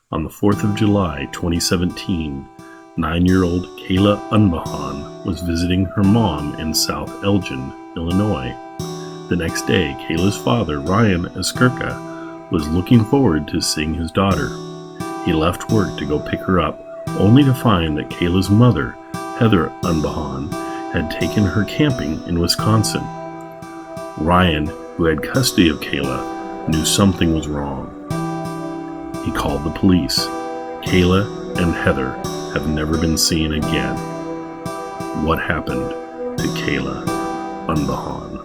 On the 4th of July, 2017, 9-year-old Kayla Unbehaun was visiting her mom in South Elgin, Illinois. The next day, Kayla's father, Ryan Iskerka, was looking forward to seeing his daughter. He left work to go pick her up, only to find that Kayla's mother, Heather Unbehaun, had taken her camping in Wisconsin. Ryan, who had custody of Kayla, knew something was wrong. He called the police. Kayla and Heather have never been seen again. What happened to Kayla Unbehaun?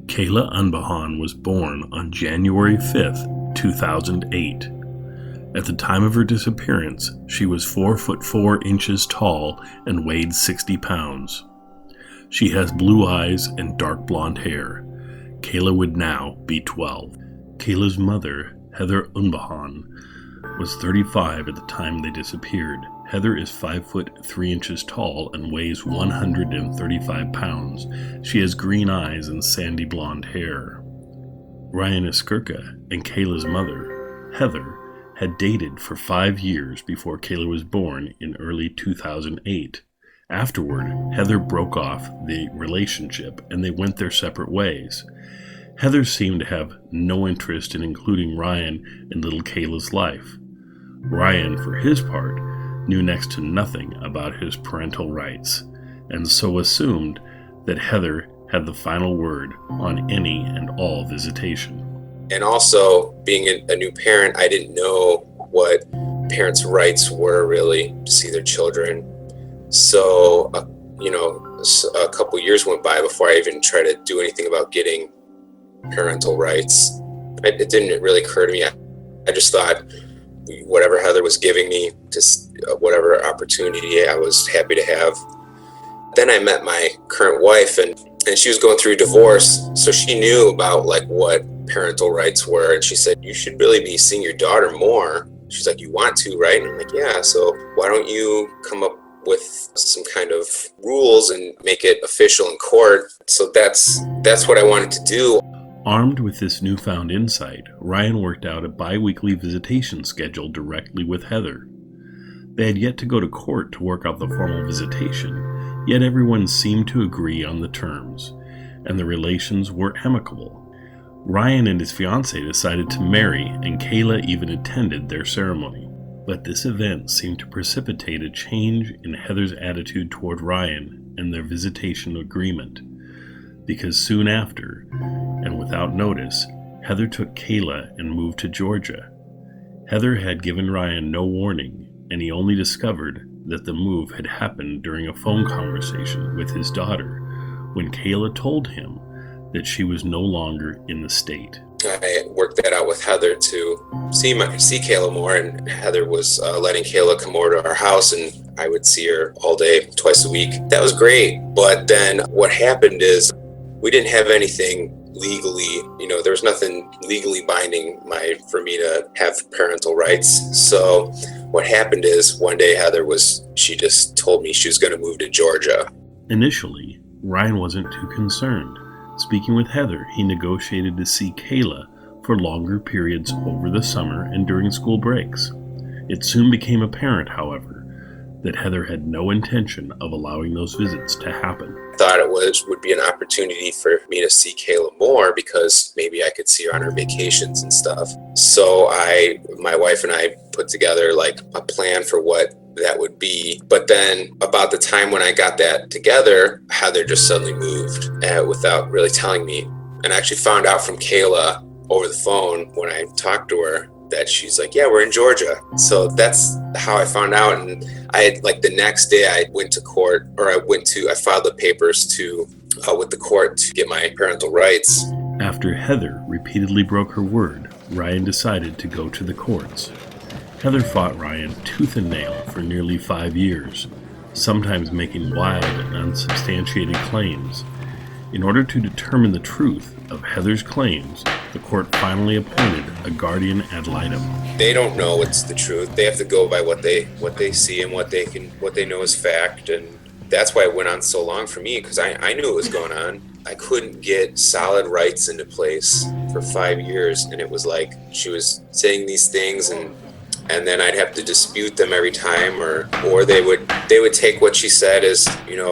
Kayla Unbehaun was born on January 5, 2008. At the time of her disappearance, she was 4 foot 4 inches tall and weighed 60 pounds. She has blue eyes and dark blonde hair. Kayla would now be 12. Kayla's mother, Heather Unbehaun, was 35 at the time they disappeared. Heather is 5 foot 3 inches tall and weighs 135 pounds. She has green eyes and sandy blonde hair. Ryan Iskerka and Kayla's mother, Heather, had dated for 5 years before Kayla was born in early 2008. Afterward, Heather broke off the relationship and they went their separate ways. Heather seemed to have no interest in including Ryan in little Kayla's life. Ryan, for his part, knew next to nothing about his parental rights, and so assumed that Heather had the final word on any and all visitation. And also, being a new parent, I didn't know what parents' rights were really to see their children. So, a couple years went by before I even tried to do anything about getting parental rights. It didn't really occur to me. I just thought whatever Heather was giving me, just whatever opportunity I was happy to have. Then I met my current wife and she was going through a divorce. So she knew about what parental rights were. And she said, you should really be seeing your daughter more. She's like, you want to, right? And I'm like, yeah. So why don't you come up with some kind of rules and make it official in court? So that's what I wanted to do. Armed with this newfound insight, Ryan worked out a bi-weekly visitation schedule directly with Heather. They had yet to go to court to work out the formal visitation, yet everyone seemed to agree on the terms, and the relations were amicable. Ryan and his fiancée decided to marry, and Kayla even attended their ceremony. But this event seemed to precipitate a change in Heather's attitude toward Ryan and their visitation agreement, because soon after, and without notice, Heather took Kayla and moved to Georgia. Heather had given Ryan no warning, and he only discovered that the move had happened during a phone conversation with his daughter when Kayla told him that she was no longer in the state. I worked that out with Heather to see Kayla more, and Heather was letting Kayla come over to our house, and I would see her all day, twice a week. That was great, but then what happened is we didn't have anything legally, there was nothing legally binding for me to have parental rights. So what happened is one day she just told me she was going to move to Georgia. Initially, Ryan wasn't too concerned. Speaking with Heather, he negotiated to see Kayla for longer periods over the summer and during school breaks. It soon became apparent, however, that Heather had no intention of allowing those visits to happen. I thought it would be an opportunity for me to see Kayla more because maybe I could see her on her vacations and stuff. So my wife and I put together a plan for what that would be. But then about the time when I got that together, Heather just suddenly moved without really telling me. And I actually found out from Kayla over the phone when I talked to her that she's like, yeah, we're in Georgia. So that's how I found out. And I had the next day I went to court, or I filed the papers to with the court to get my parental rights. After Heather repeatedly broke her word, Ryan decided to go to the courts. Heather fought Ryan tooth and nail for nearly 5 years, sometimes making wild and unsubstantiated claims. In order to determine the truth of Heather's claims, the court finally appointed a guardian ad litem. They don't know what's the truth. They have to go by what they see and what they know is fact, and that's why it went on so long for me, because I knew what was going on. I couldn't get solid rights into place for 5 years, and it was like she was saying these things and then I'd have to dispute them every time, or they would take what she said as,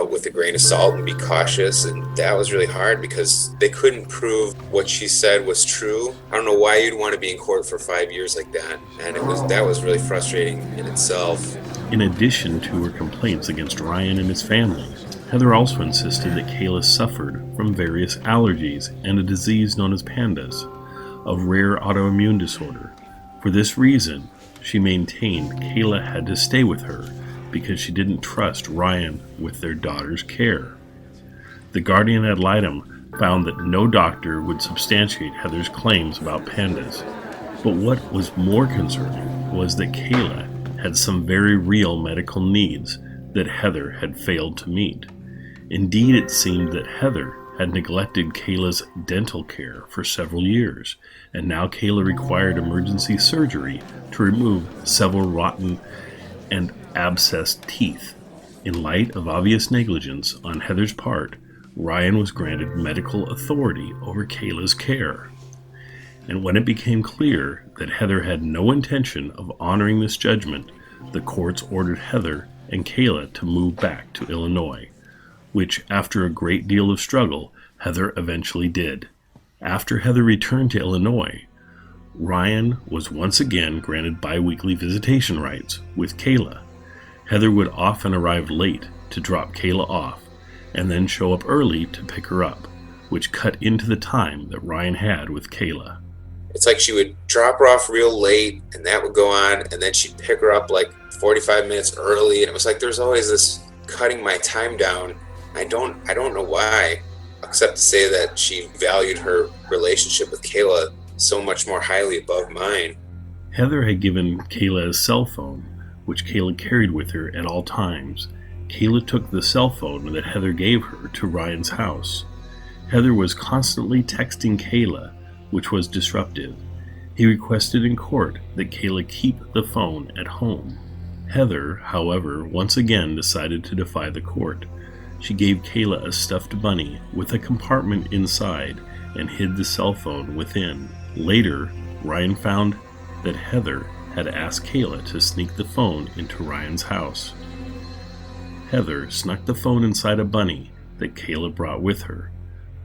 with a grain of salt and be cautious, and that was really hard because they couldn't prove what she said was true. I don't know why you'd want to be in court for 5 years like that, and that was really frustrating in itself. In addition to her complaints against Ryan and his family, Heather also insisted that Kayla suffered from various allergies and a disease known as PANDAS, a rare autoimmune disorder. For this reason, she maintained Kayla had to stay with her because she didn't trust Ryan with their daughter's care. The guardian ad litem found that no doctor would substantiate Heather's claims about PANDAS, but what was more concerning was that Kayla had some very real medical needs that Heather had failed to meet. Indeed, it seemed that Heather had neglected Kayla's dental care for several years, and now Kayla required emergency surgery to remove several rotten and abscessed teeth. In light of obvious negligence on Heather's part, Ryan was granted medical authority over Kayla's care. And when it became clear that Heather had no intention of honoring this judgment, the courts ordered Heather and Kayla to move back to Illinois, which, after a great deal of struggle, Heather eventually did. After Heather returned to Illinois, Ryan was once again granted bi-weekly visitation rights with Kayla. Heather would often arrive late to drop Kayla off, and then show up early to pick her up, which cut into the time that Ryan had with Kayla. It's like she would drop her off real late, and that would go on, and then she'd pick her up like 45 minutes early, and it was like there's always this cutting my time down. I don't know why, except to say that she valued her relationship with Kayla so much more highly above mine. Heather had given Kayla a cell phone, which Kayla carried with her at all times. Kayla took the cell phone that Heather gave her to Ryan's house. Heather was constantly texting Kayla, which was disruptive. He requested in court that Kayla keep the phone at home. Heather, however, once again decided to defy the court. She gave Kayla a stuffed bunny with a compartment inside and hid the cell phone within. Later, Ryan found that Heather had asked Kayla to sneak the phone into Ryan's house. Heather snuck the phone inside a bunny that Kayla brought with her.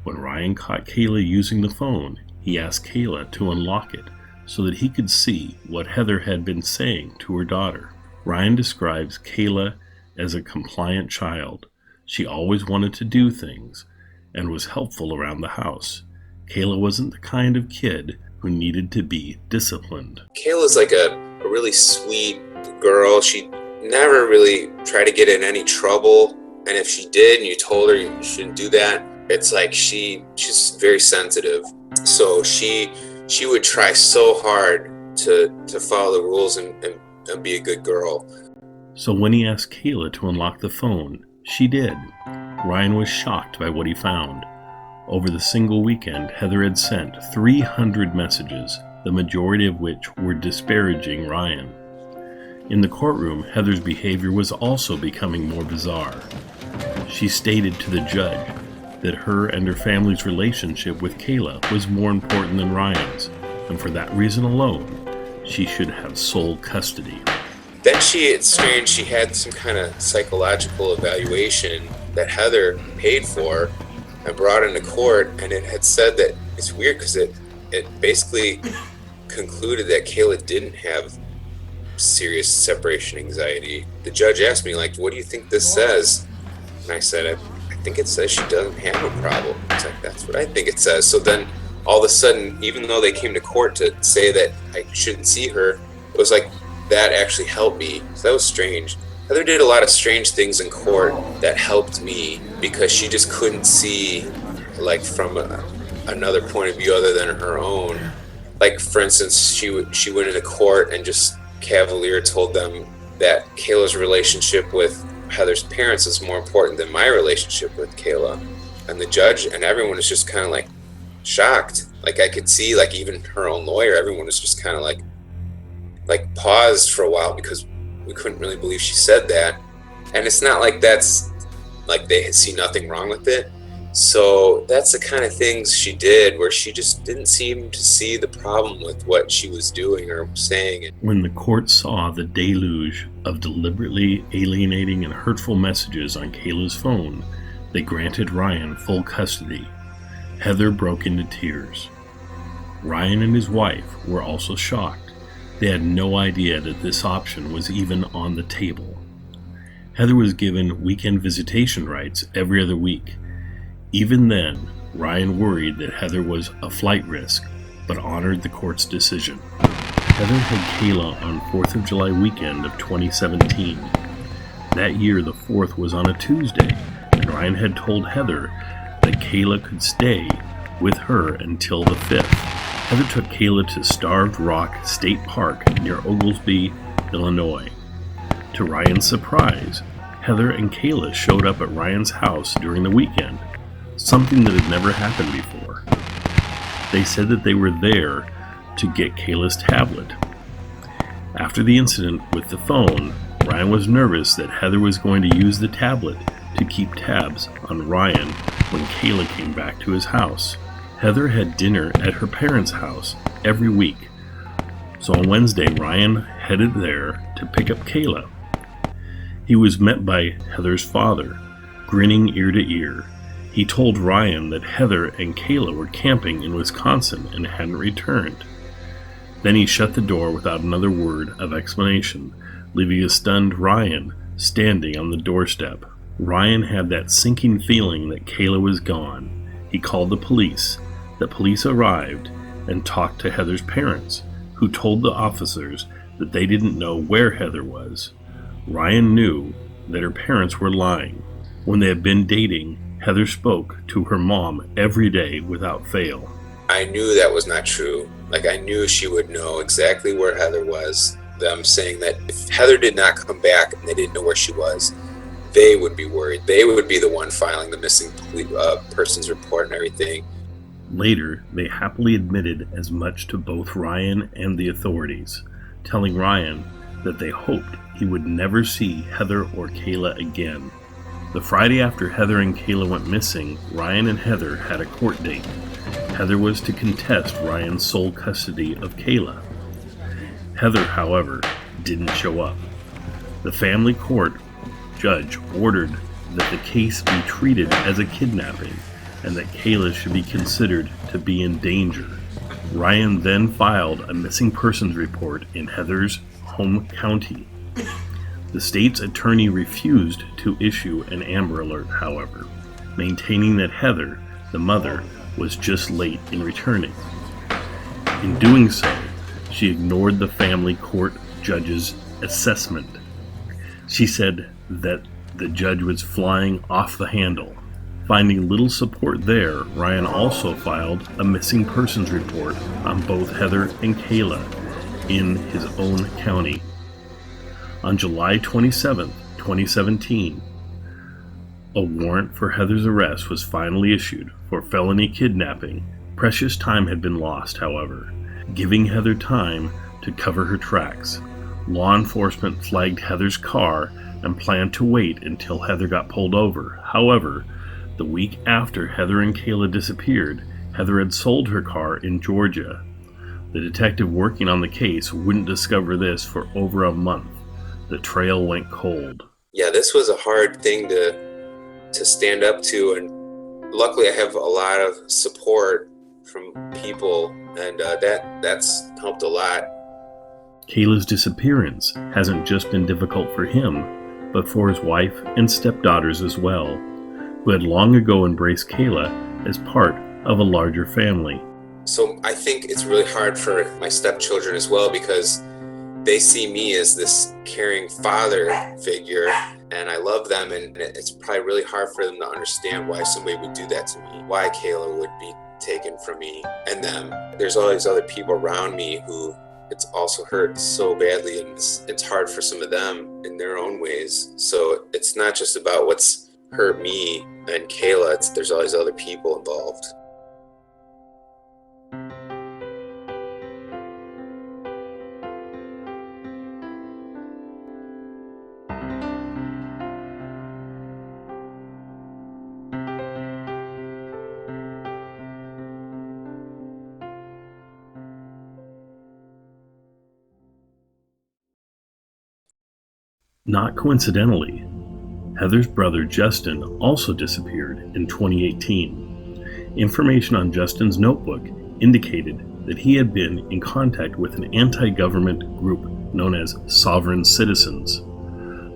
When Ryan caught Kayla using the phone, he asked Kayla to unlock it so that he could see what Heather had been saying to her daughter. Ryan describes Kayla as a compliant child. She always wanted to do things and was helpful around the house. Kayla wasn't the kind of kid who needed to be disciplined. Kayla's like a really sweet girl. She never really tried to get in any trouble, and if she did and you told her you shouldn't do that, it's like she's very sensitive. So she would try so hard to follow the rules and be a good girl. So when he asked Kayla to unlock the phone, she did. Ryan was shocked by what he found. Over the single weekend, Heather had sent 300 messages, the majority of which were disparaging Ryan. In the courtroom, Heather's behavior was also becoming more bizarre. She stated to the judge that her and her family's relationship with Kayla was more important than Ryan's, and for that reason alone, she should have sole custody. Then it's strange, she had some kind of psychological evaluation that Heather paid for and brought into court, and it had said that, it's weird because it basically concluded that Kayla didn't have serious separation anxiety. The judge asked me, like, what do you think this says? And I said, I think it says she doesn't have a problem. It's like, that's what I think it says. So then all of a sudden, even though they came to court to say that I shouldn't see her, it was like that actually helped me. So that was strange. Heather did a lot of strange things in court that helped me because she just couldn't see, like, from another point of view other than her own. Like, for instance, she went into court and just cavalier told them that Kayla's relationship with Heather's parents is more important than my relationship with Kayla. And the judge and everyone was just kind of like shocked. Like, I could see, like, even her own lawyer, everyone was just kind of like paused for a while because we couldn't really believe she said that. And it's not like that's like they see nothing wrong with it. So that's the kind of things she did where she just didn't seem to see the problem with what she was doing or saying. When the court saw the deluge of deliberately alienating and hurtful messages on Kayla's phone, they granted Ryan full custody. Heather broke into tears. Ryan and his wife were also shocked. They had no idea that this option was even on the table. Heather was given weekend visitation rights every other week. Even then, Ryan worried that Heather was a flight risk, but honored the court's decision. Heather had Kayla on 4th of July weekend of 2017. That year, the 4th was on a Tuesday, and Ryan had told Heather that Kayla could stay with her until the 5th. Heather took Kayla to Starved Rock State Park near Oglesby, Illinois. To Ryan's surprise, Heather and Kayla showed up at Ryan's house during the weekend, something that had never happened before. They said that they were there to get Kayla's tablet. After the incident with the phone, Ryan was nervous that Heather was going to use the tablet to keep tabs on Ryan when Kayla came back to his house. Heather had dinner at her parents' house every week, so on Wednesday Ryan headed there to pick up Kayla. He was met by Heather's father, grinning ear to ear. He told Ryan that Heather and Kayla were camping in Wisconsin and hadn't returned. Then he shut the door without another word of explanation, leaving a stunned Ryan standing on the doorstep. Ryan had that sinking feeling that Kayla was gone. He called the police. The police arrived and talked to Heather's parents, who told the officers that they didn't know where Heather was. Ryan knew that her parents were lying. When they had been dating, Heather spoke to her mom every day without fail. I knew that was not true. Like, I knew she would know exactly where Heather was. Them saying that if Heather did not come back and they didn't know where she was, they would be worried. They would be the one filing the missing persons report and everything. Later, they happily admitted as much to both Ryan and the authorities, telling Ryan that they hoped he would never see Heather or Kayla again. The Friday after Heather and Kayla went missing, Ryan and Heather had a court date. Heather was to contest Ryan's sole custody of Kayla. Heather, however, didn't show up. The family court judge ordered that the case be treated as a kidnapping and that Kayla should be considered to be in danger. Ryan then filed a missing persons report in Heather's home county. The state's attorney refused to issue an Amber Alert, however, maintaining that Heather, the mother, was just late in returning. In doing so, she ignored the family court judge's assessment. She said that the judge was flying off the handle. Finding little support there, Ryan also filed a missing persons report on both Heather and Kayla in his own county. On July 27, 2017, a warrant for Heather's arrest was finally issued for felony kidnapping. Precious time had been lost, however, giving Heather time to cover her tracks. Law enforcement flagged Heather's car and planned to wait until Heather got pulled over. However, the week after Heather and Kayla disappeared, Heather had sold her car in Georgia. The detective working on the case wouldn't discover this for over a month. The trail went cold. Yeah, this was a hard thing to stand up to, and luckily I have a lot of support from people, and that's helped a lot. Kayla's disappearance hasn't just been difficult for him, but for his wife and stepdaughters as well, who had long ago embraced Kayla as part of a larger family. So I think it's really hard for my stepchildren as well, because they see me as this caring father figure, and I love them, and it's probably really hard for them to understand why somebody would do that to me, why Kayla would be taken from me and them. There's all these other people around me who it's also hurt so badly, and it's hard for some of them in their own ways. So it's not just about what's hurt me and Kayla, there's all these other people involved. Not coincidentally, Heather's brother Justin also disappeared in 2018. Information on Justin's notebook indicated that he had been in contact with an anti-government group known as Sovereign Citizens.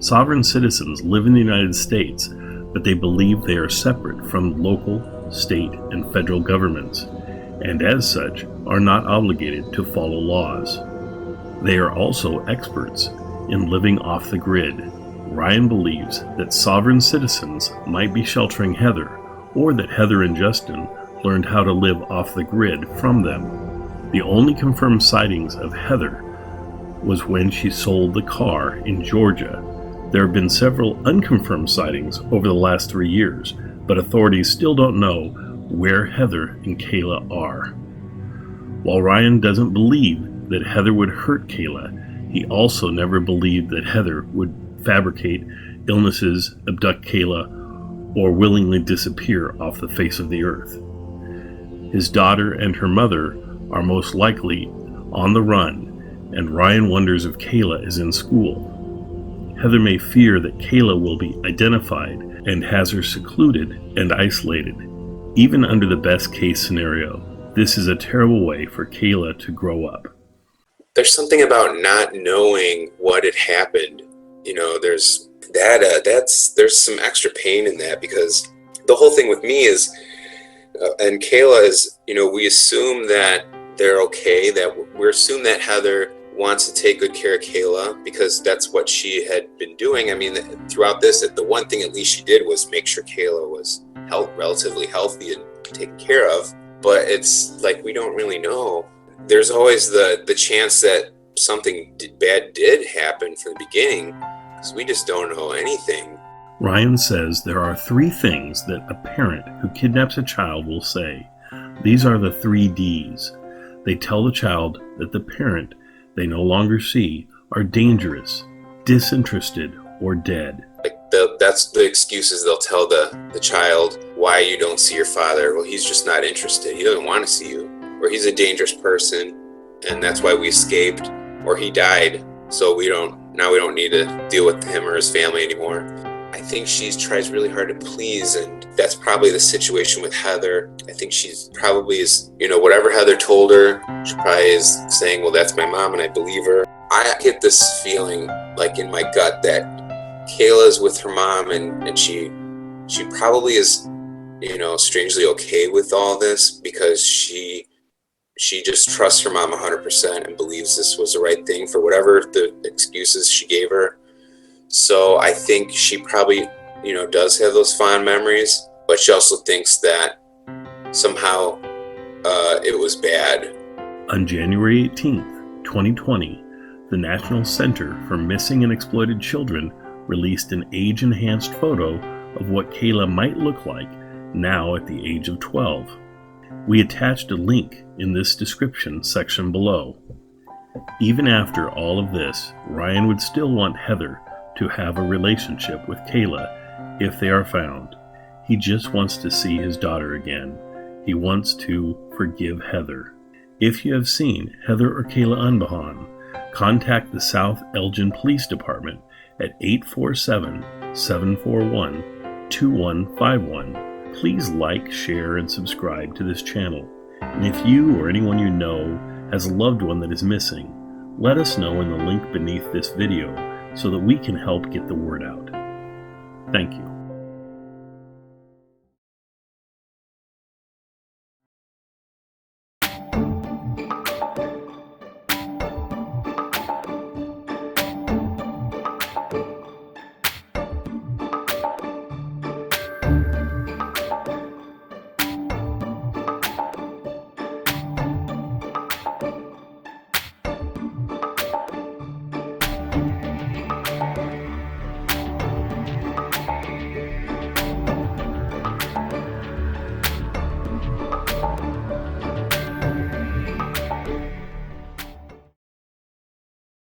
Sovereign Citizens live in the United States, but they believe they are separate from local, state, and federal governments, and as such are not obligated to follow laws. They are also experts in living off the grid. Ryan believes that Sovereign Citizens might be sheltering Heather, or that Heather and Justin learned how to live off the grid from them. The only confirmed sightings of Heather was when she sold the car in Georgia. There have been several unconfirmed sightings over the last 3 years, but authorities still don't know where Heather and Kayla are. While Ryan doesn't believe that Heather would hurt Kayla, he also never believed that Heather would fabricate illnesses, abduct Kayla, or willingly disappear off the face of the earth. His daughter and her mother are most likely on the run, and Ryan wonders if Kayla is in school. Heather may fear that Kayla will be identified and has her secluded and isolated. Even under the best case scenario, this is a terrible way for Kayla to grow up. There's something about not knowing what had happened. There's that. There's some extra pain in that, because the whole thing with me is, and Kayla is, we assume that they're okay. That we assume that Heather wants to take good care of Kayla because that's what she had been doing. I mean, throughout this, the one thing at least she did was make sure Kayla was relatively healthy and taken care of. But it's like we don't really know. There's always the chance that something bad did happen from the beginning, because we just don't know anything. Ryan says there are 3 things that a parent who kidnaps a child will say. These are the 3 Ds. They tell the child that the parent they no longer see are dangerous, disinterested, or dead. That's the excuses they'll tell the child why you don't see your father. Well, he's just not interested. He doesn't want to see you. Or he's a dangerous person, and that's why we escaped. Or he died, so we don't need to deal with him or his family anymore. I think she tries really hard to please, and that's probably the situation with Heather. I think she's probably is, whatever Heather told her, she probably is saying, well, that's my mom, and I believe her. I get this feeling, like in my gut, that Kayla's with her mom, and she probably is, strangely okay with all this, because she just trusts her mom 100% and believes this was the right thing for whatever the excuses she gave her. So I think she probably, does have those fond memories, but she also thinks that somehow it was bad. On January 18th, 2020, the National Center for Missing and Exploited Children released an age-enhanced photo of what Kayla might look like now at the age of 12. We attached a link in this description section below. Even after all of this, Ryan would still want Heather to have a relationship with Kayla if they are found. He just wants to see his daughter again. He wants to forgive Heather. If you have seen Heather or Kayla Unbehaun, contact the South Elgin Police Department at 847-741-2151. Please like, share, and subscribe to this channel. And if you or anyone you know has a loved one that is missing, let us know in the link beneath this video so that we can help get the word out. Thank you.